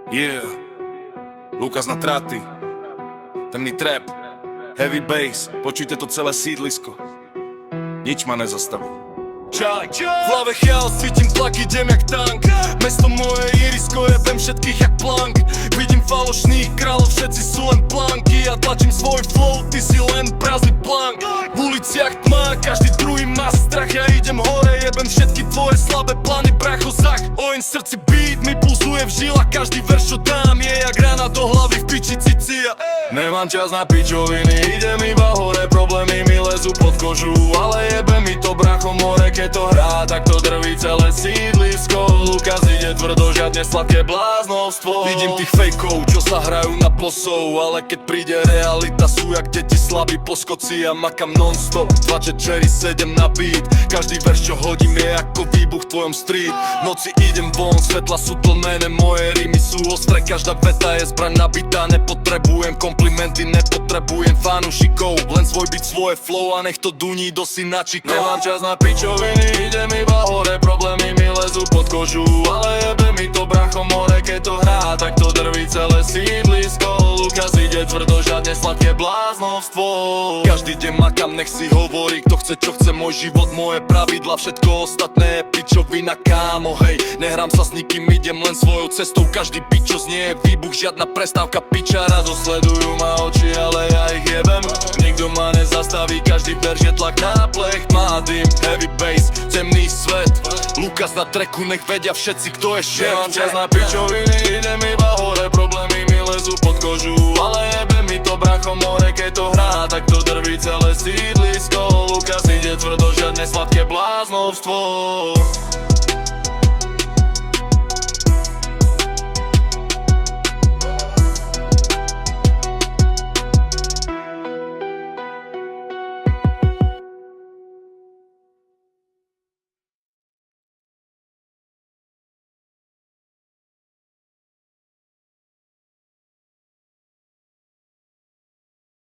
Yeah, Lukas na traty, temný trap, heavy bass, počujte to celé sídlisko, nič ma nezastaví. Čaj, v hlave chaos, cítim tlak, idem jak tank. Mesto moje irisko, jebem všetkých jak plank. Vidím falošných kráľov, všetci sú len planky. Ja tlačím svoj flow, ty si len prázdny plank. V uliciach tma, každý druhý má strach. Ja idem hore, jebem všetky tvoje slabé plány, bracho zach. Oheň v srdci beat, mi pulzuje v žilách. Každý verš, čo dám, je jak rána do hlavy v piči cicia. Nemám čas na pičoviny, idem iba hore. Problémy mi lezú pod kožu, ale jebe mi to, bracho, more. Keď to hrá, tak to drví celé sídlisko. Lukas ide tvrdo, žiadne sladké bláznostvo. Vidím tých fejkov, čo sa hrajú na posov, ale keď príde realita, sú jak deti slabí poskoci. Ja makam non-stop, 24/7 na beat. Každý verš, čo hodím, je ako výbuch v tvojom street. V noci idem von, svetla sú tlmené, moje rímy sú ostré. Každá veta je zbraň nabitá, nepotrebujem komplimenty, nepotrebujem fanúšikov. Len svoj beat, svoje flow a nech to duní do synačikov. Nemám čas na pičoviny, idem iba hore, problémy mi lezú pod kožu, ale jebe mi to, bracho, more. Keď to hrá, tak to drví celé sídlisko. Lukas ide tvrdo, žiadne sladké bláznostvo. Každý deň makam, nech si hovorí, kto chce, čo chce, môj život, moje pravidla. Všetko ostatné je pičovina, kámo, hej. Nehrám sa s nikým, idem len svojou cestou. Každý beat, čo znie je výbuch, žiadna prestávka, pičara. Dosledujú ma oči, ale ja ich jebem. Nikto ma nezastaví, každý verš je tlak na plech. Má dym, heavy bass, temný svet. Lukas na treku, nech vedia všetci, kto je šéf. Nemám čas na pičoviny, idem iba hore. Problémy mi lezú pod kožu, ale jebe mi to, bracho, more. Keď to hrá, tak to drví celé sídlisko. Lukas ide tvrdo, žiadne sladké bláznostvo.